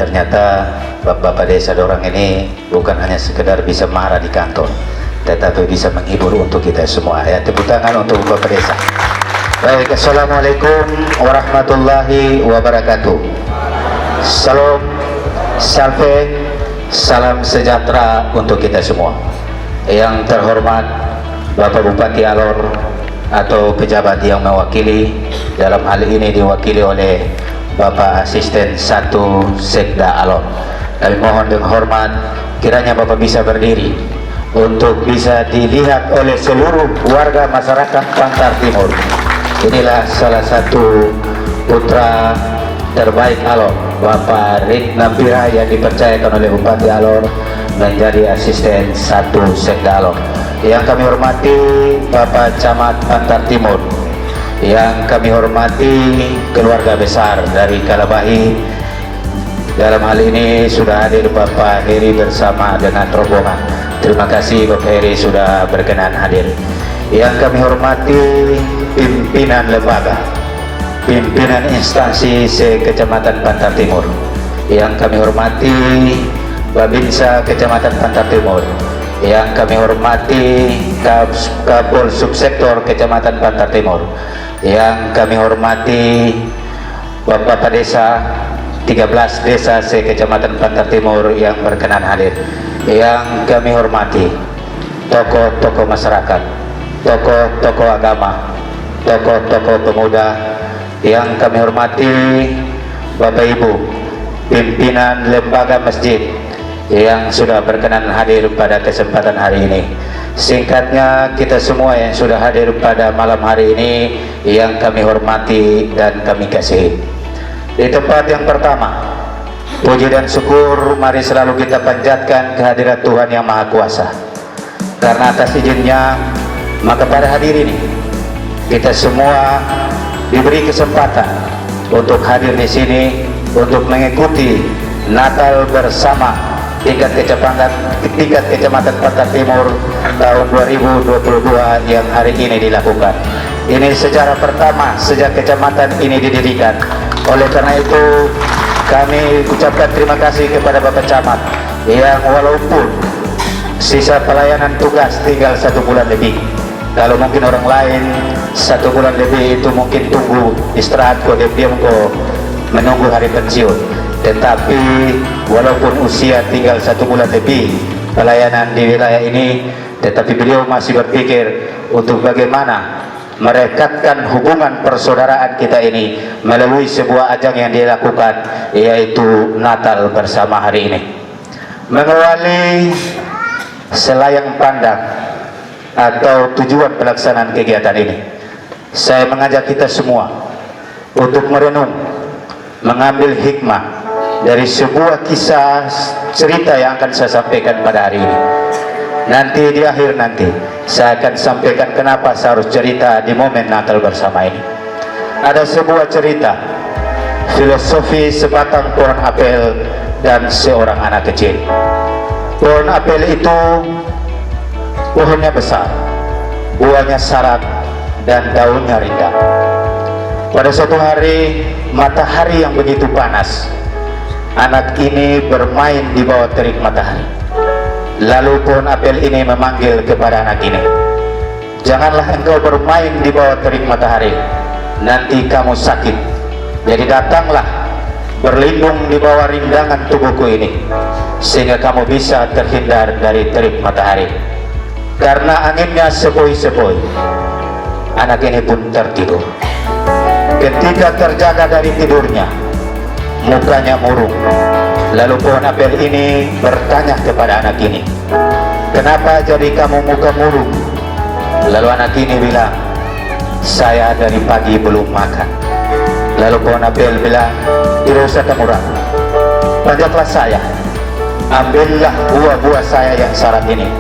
ternyata bapak-bapak desa dorang ini bukan hanya sekedar bisa marah di kantor, tetapi bisa menghibur untuk kita semua. Ya, tepuk tangan untuk bapak desa. Baik, assalamualaikum warahmatullahi wabarakatuh. Salam, salve, salam sejahtera untuk kita semua. Yang terhormat Bapak Bupati Alor atau pejabat yang mewakili, dalam hal ini diwakili oleh Bapak Asisten 1 Sekda Alor. Kami mohon dengan hormat kiranya Bapak bisa berdiri untuk bisa dilihat oleh seluruh warga masyarakat Pantar Timur. Inilah salah satu putra terbaik Alor, Bapak Rik Nampira, yang dipercayakan oleh Bupati Alor menjadi Asisten 1 Sekda Alor. Yang kami hormati Bapak Camat Pantar Timur, yang kami hormati keluarga besar dari Kalabahi. Dalam hal ini sudah hadir Bapak Heri bersama dengan rombongan. Terima kasih Bapak Heri sudah berkenan hadir. Yang kami hormati pimpinan lembaga, pimpinan instansi se-Kecamatan Pantar Timur. Yang kami hormati Babinsa Kecamatan Pantar Timur. Yang kami hormati Kapol Subsektor Kecamatan Pantar Timur. Yang kami hormati Bapak Desa 13 desa se-Kecamatan Pantar Timur yang berkenan hadir. Yang kami hormati tokoh-tokoh masyarakat, tokoh-tokoh agama, tokoh-tokoh pemuda. Yang kami hormati Bapak Ibu pimpinan lembaga masjid yang sudah berkenan hadir pada kesempatan hari ini. Singkatnya, kita semua yang sudah hadir pada malam hari ini yang kami hormati dan kami kasihi. Di tempat yang pertama, puji dan syukur mari selalu kita panjatkan kehadirat Tuhan Yang Maha Kuasa. Karena atas izinnya, maka pada hari ini kita semua diberi kesempatan untuk hadir di sini untuk mengikuti Natal bersama tingkat Kecamatan Pantar Timur tahun 2022 yang hari ini dilakukan. Ini sejarah pertama sejak kecamatan ini didirikan. Oleh karena itu kami ucapkan terima kasih kepada Bapak Camat yang walaupun sisa pelayanan tugas tinggal 1 bulan lebih. Kalau mungkin orang lain 1 bulan lebih itu mungkin tunggu istirahat kok, diam kok menunggu hari pensiun. Tetapi walaupun usia tinggal 1 bulan lebih pelayanan di wilayah ini, tetapi beliau masih berpikir untuk bagaimana merekatkan hubungan persaudaraan kita ini melalui sebuah ajang yang dia lakukan, yaitu Natal bersama hari ini. Mengawali selayang pandang atau tujuan pelaksanaan kegiatan ini, saya mengajak kita semua untuk merenung, mengambil hikmah dari sebuah kisah cerita yang akan saya sampaikan pada hari ini. Nanti di akhir nanti saya akan sampaikan kenapa saya harus cerita di momen Natal bersama ini. Ada sebuah cerita filosofi sebatang pohon apel dan seorang anak kecil. Pohon apel itu pohonnya besar, buahnya syarat dan daunnya rindang. Pada suatu hari matahari yang begitu panas, anak ini bermain di bawah terik matahari. Lalu pohon apel ini memanggil kepada anak ini, janganlah engkau bermain di bawah terik matahari, nanti kamu sakit. Jadi datanglah berlindung di bawah rindangan tubuhku ini, sehingga kamu bisa terhindar dari terik matahari. Karena anginnya sepoi-sepoi, anak ini pun tertidur. Ketika terjaga dari tidurnya, mukanya murung. Lalu pohon apel ini bertanya kepada anak ini, kenapa jadi kamu muka murung? Lalu anak ini bilang, saya dari pagi belum makan. Lalu pohon apel bilang, tidak usah kamu ragu, panjatlah saya, ambillah buah-buah saya yang syarat ini,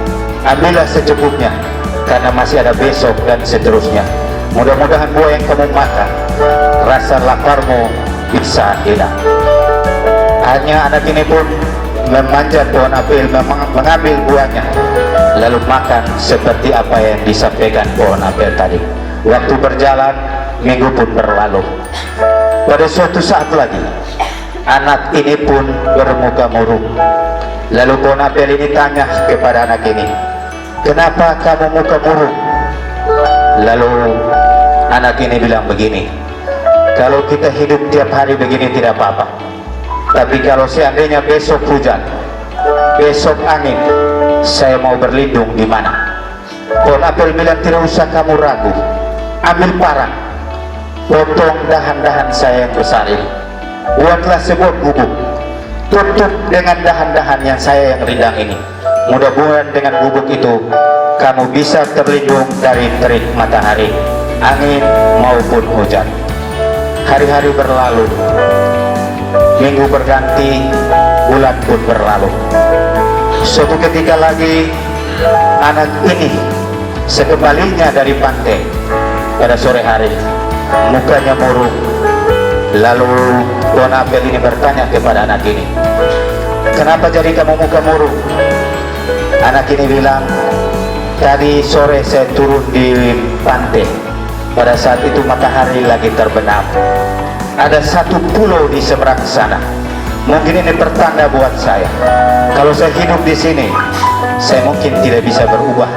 ambillah secukupnya, karena masih ada besok dan seterusnya. Mudah-mudahan buah yang kamu makan, rasa laparmu bisa hilang. Hanya anak ini pun memanjat pohon apel, mengambil buahnya, lalu makan seperti apa yang disampaikan pohon apel tadi. Waktu berjalan, minggu pun berlalu. Pada suatu saat lagi, Anak ini pun bermuka murung. Lalu pohon apel ini tanya kepada anak ini, kenapa kamu muka murung? Lalu anak ini bilang begini, kalau kita hidup tiap hari begini tidak apa-apa, tapi kalau seandainya besok hujan, besok angin, saya mau berlindung di mana? Pohon apel bilang, tidak usah kamu ragu, ambil parang, potong dahan-dahan saya yang besar ini, buatlah sebuah gubuk, tutup dengan dahan-dahan yang saya yang rindang ini. Mudah-mudahan dengan gubuk itu kamu bisa terlindung dari terik matahari, angin maupun hujan. Hari-hari berlalu, minggu berganti, bulan pun berlalu. Suatu ketika lagi anak ini sekembalinya dari pantai pada sore hari, mukanya murung. Lalu pohon apel ini bertanya kepada anak ini, kenapa jadi kamu muka murung? Anak ini bilang, tadi sore saya turun di pantai, pada saat itu matahari lagi terbenam, ada satu pulau di seberang sana. Mungkin ini pertanda buat saya, kalau saya hidup di sini saya mungkin tidak bisa berubah.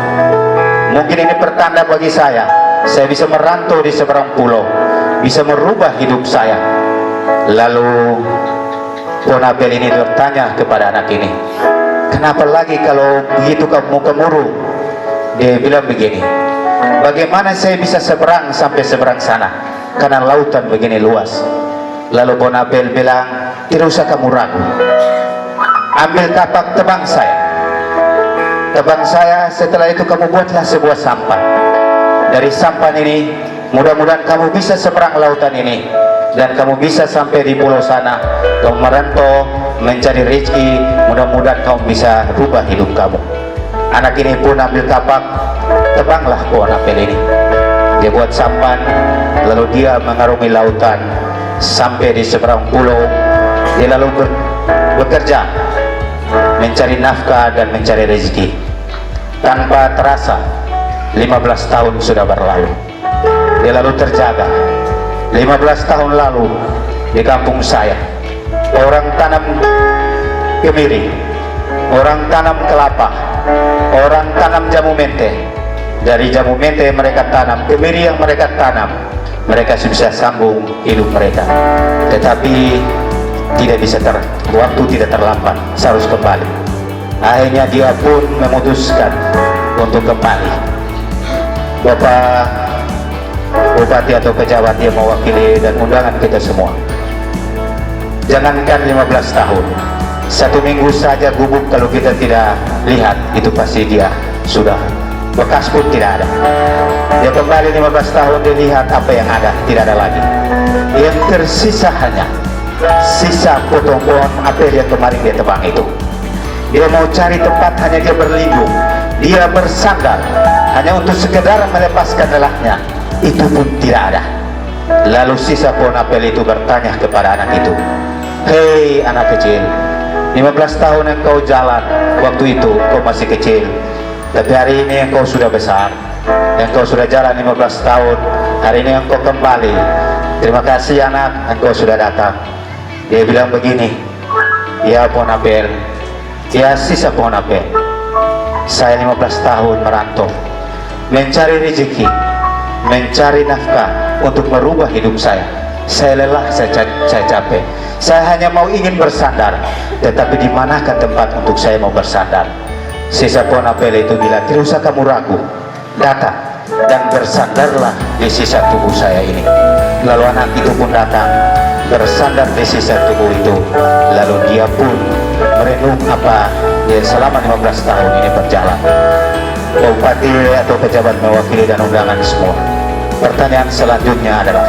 Mungkin ini pertanda bagi saya bisa merantau di seberang pulau, bisa merubah hidup saya. Lalu pohon apel ini bertanya kepada anak ini, kenapa lagi kalau begitu kamu muka murung? Dia bilang begini, bagaimana saya bisa seberang sampai seberang sana, karena lautan begini luas. Lalu pohon apel bilang, tidak usah kamu ragu, ambil kapak tebang saya. Tebang saya, setelah itu kamu buatlah sebuah sampan. Dari sampan ini mudah-mudahan kamu bisa seberang lautan ini, dan kamu bisa sampai di pulau sana. Kamu merantau mencari rezeki, mudah-mudahan kamu bisa rubah hidup kamu. Anak ini pun ambil kapak, tebanglah pohon apel ini. Dia buat sampan, lalu dia mengarungi lautan sampai di seberang pulau. Dia lalu bekerja mencari nafkah dan mencari rezeki. Tanpa terasa 15 tahun sudah berlalu. Dia lalu terjaga. 15 tahun lalu di kampung saya, orang tanam kemiri, orang tanam kelapa, orang tanam jamu mente. Dari jamu mente mereka tanam, kemiri yang mereka tanam, mereka bisa sambung hidup mereka. Tetapi tidak bisa waktu tidak terlambat, harus kembali. Akhirnya dia pun memutuskan untuk kembali. Bapak bupati atau pejabat yang mewakili dan undangan kita semua, jangankan 15 tahun, 1 minggu saja gubuk kalau kita tidak lihat, itu pasti dia sudah bekas pun tidak ada. Dia kembali 15 tahun, dilihat apa yang ada, tidak ada lagi. Yang tersisa hanya sisa potong pohon apel yang kemarin dia tebang itu. Dia mau cari tempat, hanya dia berlindung, dia bersandar hanya untuk sekedar melepaskan lelahnya, itu pun tidak ada. Lalu sisa pohon apel itu bertanya kepada anak itu, hei anak kecil, 15 tahun engkau jalan, waktu itu kau masih kecil, tapi hari ini engkau sudah besar, engkau sudah jalan 15 tahun, hari ini engkau kembali. Terima kasih anak, engkau sudah datang. Dia bilang begini, ya pohon apel, ya sisa pohon apel, saya 15 tahun merantau, mencari rezeki, mencari nafkah untuk merubah hidup saya. Saya lelah, saya capek, saya hanya mau ingin bersandar, tetapi di manakah tempat untuk saya mau bersandar? Sisa pohon apel itu bilang, tidak usah kamu ragu, datang dan bersandarlah di sisa tubuh saya ini. Lalu anak itu pun datang, bersandar di sisa tubuh itu. Lalu dia pun merenung apa dia selama 15 tahun ini berjalan. Bupati atau pejabat mewakili dan undangan semua, pertanyaan selanjutnya adalah,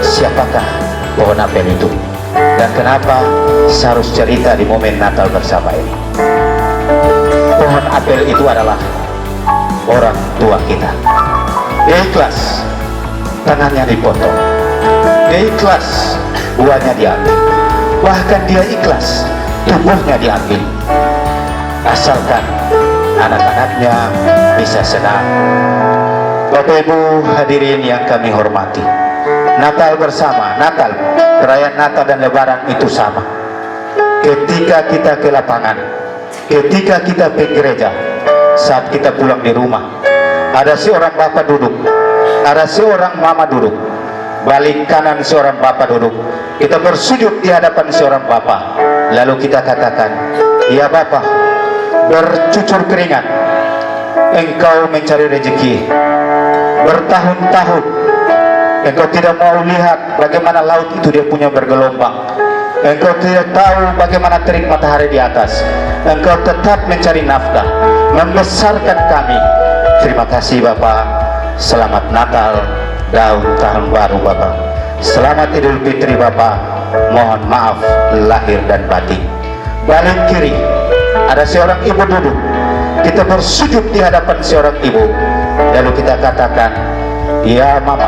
siapakah pohon apel itu, dan kenapa harus cerita di momen Natal bersama ini? Pohon apel itu adalah orang tua kita. Dia ikhlas tangannya dipotong, dia ikhlas buahnya diambil, bahkan dia ikhlas tubuhnya diambil, asalkan anak-anaknya bisa senang. Bapak Ibu hadirin yang kami hormati, Natal bersama, Natal, perayaan Natal dan Lebaran itu sama. Ketika kita ke lapangan, ketika kita ke gereja, saat kita pulang di rumah, ada seorang bapak duduk, ada seorang mama duduk, balik kanan seorang bapak duduk, kita bersujud di hadapan seorang bapak, lalu kita katakan, ya bapak, bercucur keringat, engkau mencari rezeki, bertahun-tahun engkau tidak mau lihat bagaimana laut itu dia punya bergelombang, engkau tidak tahu bagaimana terik matahari di atas, engkau tetap mencari nafkah, membesarkan kami. Terima kasih Bapak, selamat Natal, tahun baru Bapak, selamat Idul Fitri Bapak, mohon maaf lahir dan batin. Balik kiri ada seorang ibu duduk, kita bersujud di hadapan seorang ibu, lalu kita katakan, ya mama,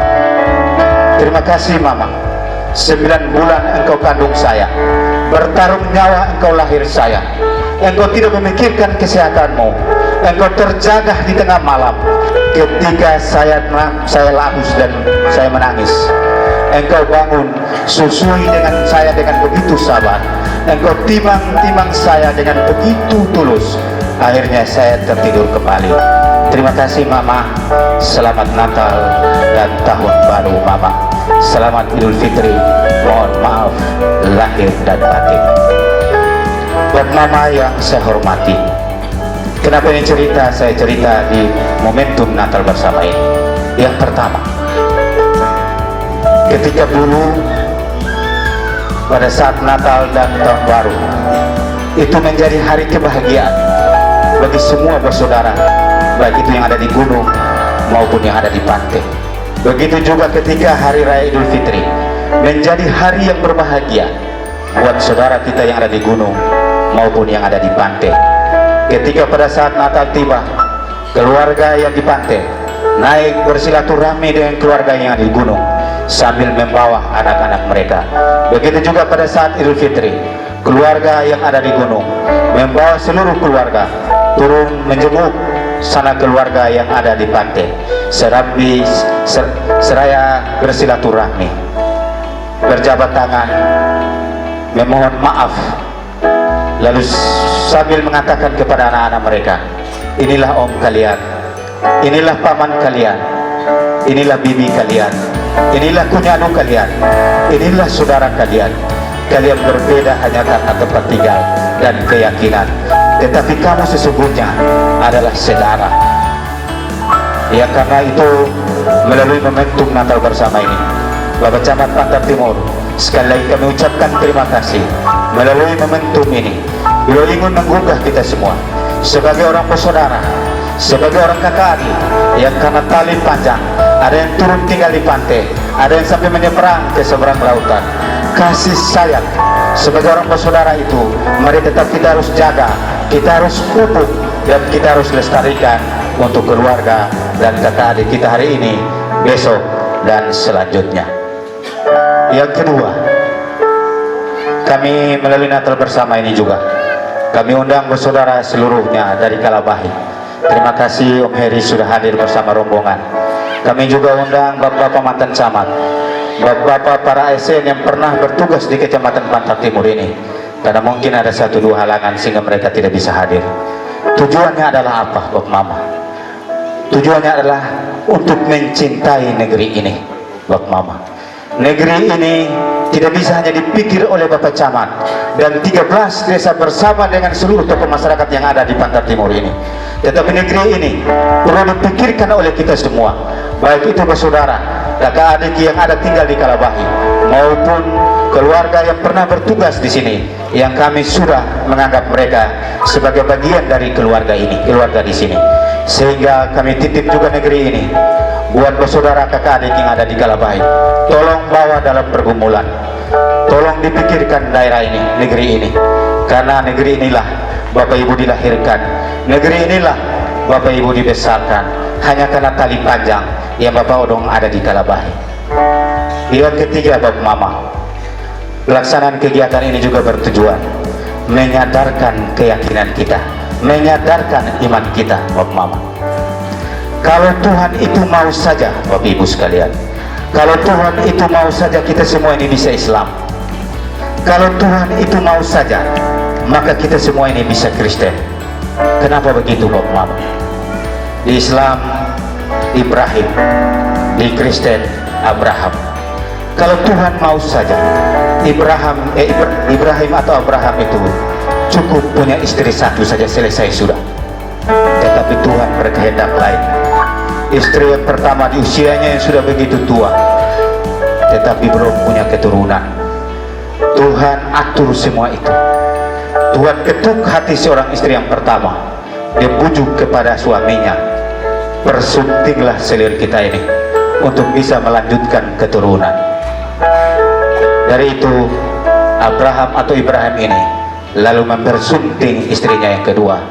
terima kasih mama, 9 bulan engkau kandung saya, bertaruh nyawa engkau lahir saya, engkau tidak memikirkan kesehatanmu, engkau terjaga di tengah malam ketika saya lahus dan saya menangis, engkau bangun susui dengan saya dengan begitu sabar, engkau timang saya dengan begitu tulus, akhirnya saya tertidur kembali. Terima kasih mama, selamat Natal dan tahun baru mama, selamat Idul Fitri, mohon maaf lahir dan batin. Buat mama yang saya hormati, kenapa ini cerita? Saya cerita di momentum Natal bersama ini. Yang pertama, ketika dulu pada saat Natal dan tahun baru itu menjadi hari kebahagiaan bagi semua bersaudara, baik itu yang ada di gunung maupun yang ada di pantai. Begitu juga ketika hari raya Idul Fitri menjadi hari yang berbahagia buat saudara kita yang ada di gunung maupun yang ada di pantai. Ketika pada saat Natal tiba, keluarga yang di pantai naik bersilaturahmi dengan keluarga yang ada di gunung sambil membawa anak-anak mereka. Begitu juga pada saat Idul Fitri, keluarga yang ada di gunung membawa seluruh keluarga turun menjenguk sana keluarga yang ada di pantai, seraya bersilaturahmi, berjabat tangan, memohon maaf, lalu sambil mengatakan kepada anak-anak mereka, inilah om kalian, inilah paman kalian, inilah bibi kalian, inilah kunyadu kalian, inilah saudara kalian. Kalian berbeda hanya karena tempat tinggal dan keyakinan, tetapi kamu sesungguhnya adalah saudara. Ya, karena itu melalui momentum Natal bersama ini, Bapak Camat Pantar Timur, sekali lagi kami ucapkan terima kasih. Melalui momentum ini, beliau ingin menggugah kita semua sebagai orang bersaudara, sebagai orang kakak adik yang karena tali panjang, ada yang turun tinggal di pantai, ada yang sampai menyeberang ke seberang lautan. Kasih sayang sebagai orang bersaudara itu mari tetap kita harus jaga, kita harus pupuk, dan kita harus lestarikan untuk keluarga dan kakak adik kita hari ini, besok, dan selanjutnya. Yang kedua, kami melalui Natal bersama ini juga kami undang bersaudara seluruhnya dari Kalabahi. Terima kasih Om Heri sudah hadir bersama rombongan. Kami juga undang bapak-bapak mantan camat, bapak-bapak para ASN yang pernah bertugas di Kecamatan Pantar Timur ini, karena mungkin ada 1-2 halangan sehingga mereka tidak bisa hadir. Tujuannya adalah apa Bapak Mama? Tujuannya adalah untuk mencintai negeri ini Bapak Mama. Negeri ini tidak bisa hanya dipikir oleh Bapak Camat dan 13 desa bersama dengan seluruh tokoh masyarakat yang ada di Pantar Timur ini, tetapi negeri ini perlu dipikirkan oleh kita semua, baik itu bersaudara, kakak adik yang ada tinggal di Kalabahi maupun keluarga yang pernah bertugas di sini, yang kami sudah menganggap mereka sebagai bagian dari keluarga ini, keluarga di sini, sehingga kami titip juga negeri ini buat bersaudara kakak adik yang ada di Kalabahi. Tolong bawa dalam pergumulan, tolong dipikirkan daerah ini, negeri ini, karena negeri inilah Bapak Ibu dilahirkan, negeri inilah Bapak Ibu dibesarkan hanya karena tali panjang yang Bapak Odong ada di Kalabahi. Yang ketiga Bapak Mama, pelaksanaan kegiatan ini juga bertujuan menyadarkan keyakinan kita, menyadarkan iman kita Bapak Mama. Kalau Tuhan itu mau saja Bapak Ibu sekalian, Kalau Tuhan itu mau saja kita semua ini bisa Islam. Kalau Tuhan itu mau saja, maka kita semua ini bisa Kristen. Kenapa begitu Bapak Mama? Di Islam Ibrahim, di Kristen Abraham. Kalau Tuhan mau saja, Ibrahim atau Abraham itu cukup punya istri satu saja, selesai sudah. Tetapi Tuhan berkehendak lain. Istri yang pertama di usianya yang sudah begitu tua, tetapi belum punya keturunan. Tuhan atur semua itu. Tuhan ketuk hati seorang istri yang pertama. Dia bujuk kepada suaminya, persuntinglah selir kita ini untuk bisa melanjutkan keturunan. Dari itu Abraham atau Ibrahim ini lalu mempersunting istrinya yang kedua.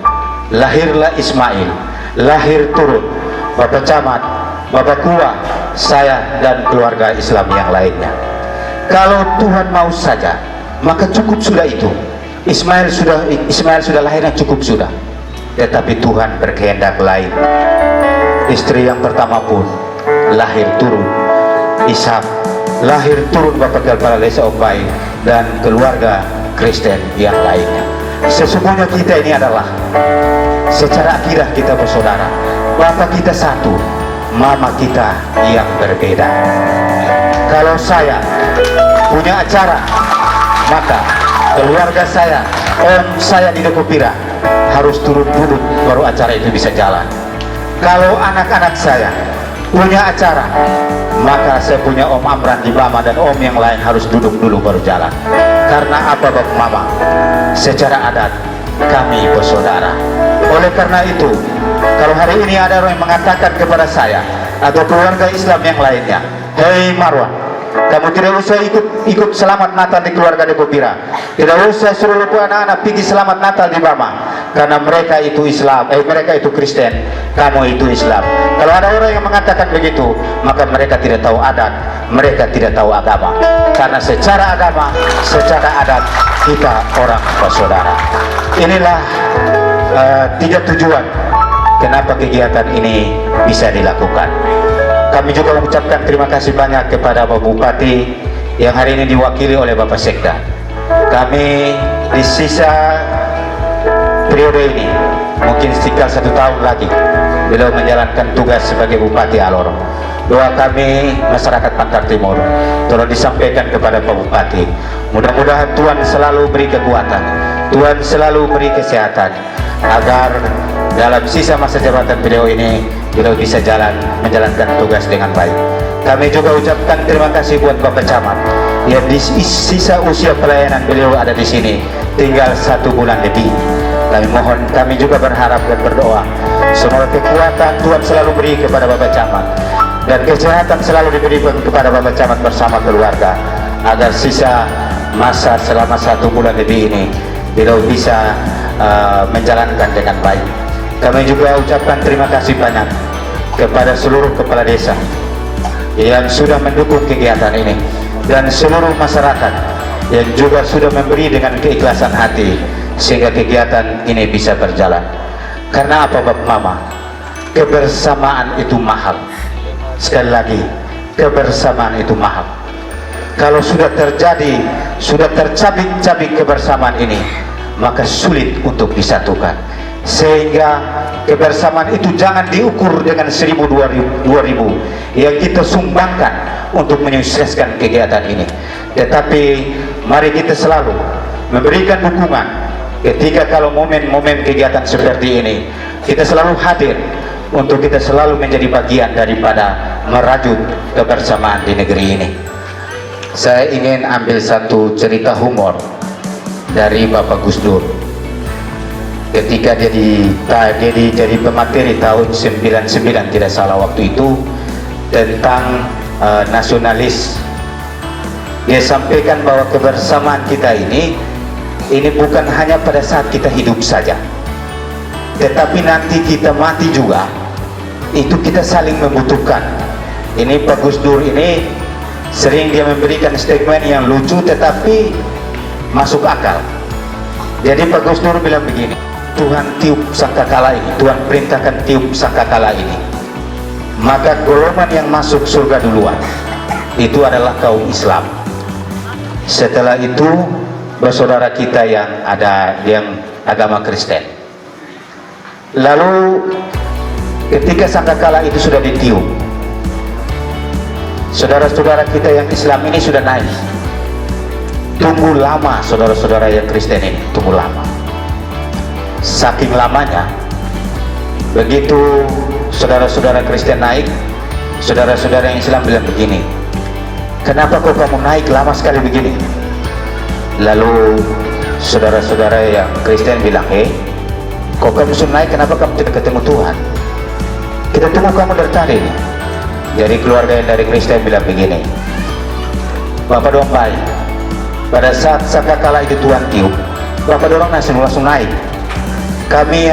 Lahirlah Ismail, lahir turun Bapak Camat, Bapak Kua, saya dan keluarga Islam yang lainnya. Kalau Tuhan mau saja, maka cukup sudah itu. Ismail sudah lahirnya cukup sudah. Tetapi Tuhan berkehendak lain. Istri yang pertama pun lahir turun Ishak, lahir turun Bapak Kepala Desa Ombai dan keluarga Kristen yang lainnya. Sesungguhnya kita ini adalah secara akidah kita bersaudara. Bapak kita satu, mama kita yang berbeda. Kalau saya punya acara, maka keluarga saya, om saya di Dekopira harus turun duduk baru acara itu bisa jalan. Kalau anak-anak saya punya acara, maka saya punya om Amran di Bama dan om yang lain harus duduk dulu baru jalan. Karena apa Bapak Mama? Secara adat kami bersaudara. Oleh karena itu, kalau hari ini ada orang yang mengatakan kepada saya atau keluarga Islam yang lainnya, hei Marwan, kamu tidak usah ikut selamat Natal di keluarga Dekopira, tidak usah suruh anak-anak pergi selamat Natal di Bama, karena mereka itu Islam, mereka itu Kristen, kamu itu Islam. Kalau ada orang yang mengatakan begitu, maka mereka tidak tahu adat, mereka tidak tahu agama. Karena secara agama, secara adat kita orang bersaudara. Inilah tiga tujuan kenapa kegiatan ini bisa dilakukan. Kami juga mengucapkan terima kasih banyak kepada Bapak Bupati yang hari ini diwakili oleh Bapak Sekda. Kami di sisa periode ini mungkin tinggal 1 tahun lagi beliau menjalankan tugas sebagai Bupati Alor. Doa kami masyarakat Pantar Timur tolong disampaikan kepada Pak Bupati, mudah-mudahan Tuhan selalu beri kekuatan, Tuhan selalu beri kesehatan, agar dalam sisa masa jabatan beliau ini beliau bisa menjalankan tugas dengan baik. Kami juga ucapkan terima kasih buat Bapak Camat yang di sisa usia pelayanan beliau ada di sini tinggal 1 bulan lebih. Kami juga berharap dan berdoa semoga kekuatan Tuhan selalu beri kepada Bapak Camat dan kesehatan selalu diberikan kepada Bapak Camat bersama keluarga, agar sisa masa selama 1 bulan lebih ini beliau bisa menjalankan dengan baik. Kami juga ucapkan terima kasih banyak kepada seluruh kepala desa yang sudah mendukung kegiatan ini dan seluruh masyarakat yang juga sudah memberi dengan keikhlasan hati sehingga kegiatan ini bisa berjalan. Karena apa Bapak Mama? Kebersamaan itu mahal. Sekali lagi, kebersamaan itu mahal. Kalau sudah terjadi, sudah tercabik-cabik kebersamaan ini, maka sulit untuk disatukan. Sehingga kebersamaan itu jangan diukur dengan 1.000, 2.000 yang kita sumbangkan untuk menyukseskan kegiatan ini. Tetapi mari kita selalu memberikan dukungan ketika kalau momen-momen kegiatan seperti ini, kita selalu hadir untuk kita selalu menjadi bagian daripada merajut kebersamaan di negeri ini. Saya ingin ambil satu cerita humor dari Bapak Gus Dur ketika dia jadi pemateri tahun 99 tidak salah waktu itu tentang nasionalis. Dia sampaikan bahwa kebersamaan kita ini bukan hanya pada saat kita hidup saja, tetapi nanti kita mati juga, itu kita saling membutuhkan. Ini Pak Gus Dur ini sering dia memberikan statement yang lucu tetapi masuk akal. Jadi Pak Gus Dur bilang begini, Tuhan tiup sangkakala ini, Tuhan perintahkan tiup sangkakala ini, maka golongan yang masuk surga duluan, itu adalah kaum Islam. Setelah itu bersaudara kita yang ada yang agama Kristen. Lalu ketika sangkakala itu sudah ditiup, saudara-saudara kita yang Islam ini sudah naik. Tunggu lama saudara-saudara yang Kristen ini, tunggu lama. Saking lamanya, begitu saudara-saudara Kristen naik, saudara-saudara yang Islam bilang begini, kenapa kok kamu naik lama sekali begini? Lalu saudara-saudara yang Kristen bilang, kok kamu sudah naik, kenapa kamu tidak ketemu Tuhan? Kita tunggu kamu dari tadi. Jadi keluarga yang dari Kristen bilang begini, Bapak doang baik, pada saat sangkakala itu Tuhan tiup, Bapak dorong langsung naik. Kami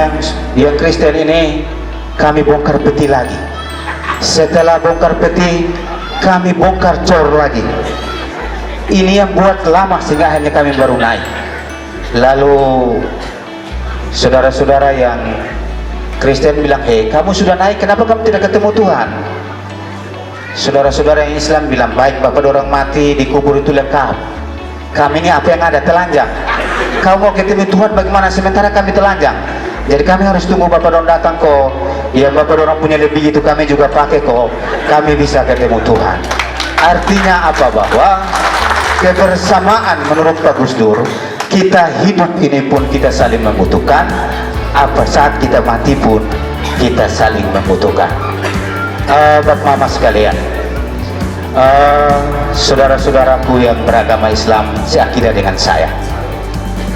yang Kristen ini, kami bongkar peti lagi. Setelah bongkar peti, kami bongkar cor lagi. Ini yang buat lama sehingga akhirnya kami baru naik. Lalu saudara-saudara yang Kristen bilang, kamu sudah naik, kenapa kamu tidak ketemu Tuhan? Saudara-saudara yang Islam bilang, baik Bapak orang mati dikubur itu lengkap. Kami ini apa yang ada, telanjang. Kamu mau ketemu Tuhan bagaimana sementara kami telanjang? Jadi kami harus tunggu Bapak orang datang kok. Yang Bapak orang punya lebih itu kami juga pakai kok. Kami bisa ketemu Tuhan. Artinya apa? Bahwa kebersamaan menurut Pak Gus Dur, kita hidup ini pun kita saling membutuhkan. Apa saat kita mati pun kita saling membutuhkan. Bapak mama sekalian, saudara-saudaraku yang beragama Islam seakidah dengan saya,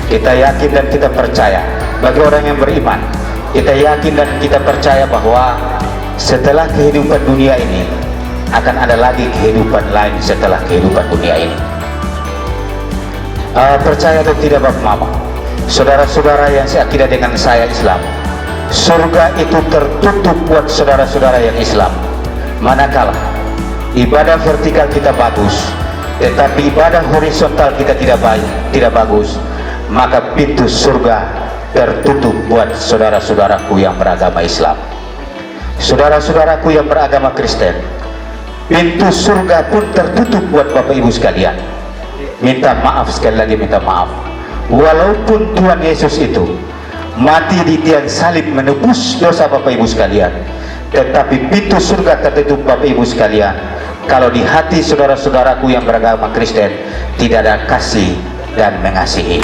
kita yakin dan kita percaya, bagi orang yang beriman, kita yakin dan kita percaya bahwa setelah kehidupan dunia ini akan ada lagi kehidupan lain setelah kehidupan dunia ini. Percaya atau tidak Bapak Mama, saudara-saudara yang seakidah dengan saya Islam, surga itu tertutup buat saudara-saudara yang Islam. Manakala ibadah vertikal kita bagus, tetapi ibadah horizontal kita tidak baik, tidak bagus, maka pintu surga tertutup buat saudara-saudaraku yang beragama Islam. Saudara-saudaraku yang beragama Kristen, pintu surga pun tertutup buat Bapak Ibu sekalian. Minta maaf sekali lagi, minta maaf. Walaupun Tuhan Yesus itu mati di tiang salib menebus dosa Bapak Ibu sekalian, tetapi pintu surga tertutup Bapak Ibu sekalian kalau di hati saudara-saudaraku yang beragama Kristen tidak ada kasih dan mengasihi.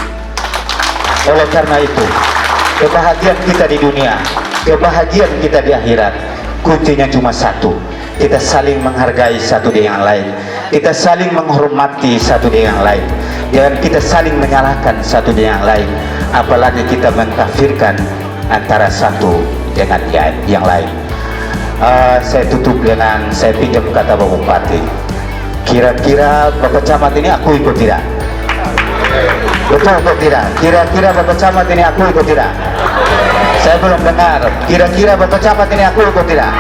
Oleh karena itu, kebahagiaan kita di dunia, kebahagiaan kita di akhirat, kuncinya cuma satu: kita saling menghargai satu dengan yang lain, kita saling menghormati satu dengan yang lain, dan kita saling menyalahkan satu dengan yang lain, apalagi kita mengkafirkan antara satu dengan yang lain. Saya tutup dengan saya pinjam kata Bapak Bupati. Kira-kira Bapak Camat ini aku ikut tidak? Betul atau tidak? Kira-kira Bapak Camat ini aku ikut tidak? Saya belum dengar. Kira-kira Bapak Camat ini aku ikut tidak?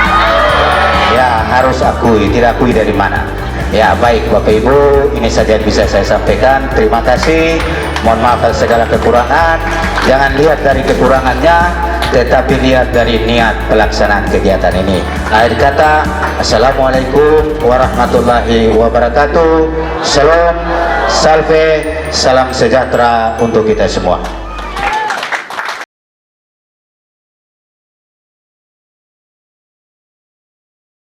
Ya, harus akui. Tidak akui dari mana? Ya, baik Bapak Ibu, ini saja bisa saya sampaikan. Terima kasih. Mohon maaf atas segala kekurangan. Jangan lihat dari kekurangannya, tetapi lihat dari niat pelaksanaan kegiatan ini. Akhir kata, Assalamualaikum warahmatullahi wabarakatuh. Shalom, salve, salam sejahtera untuk kita semua.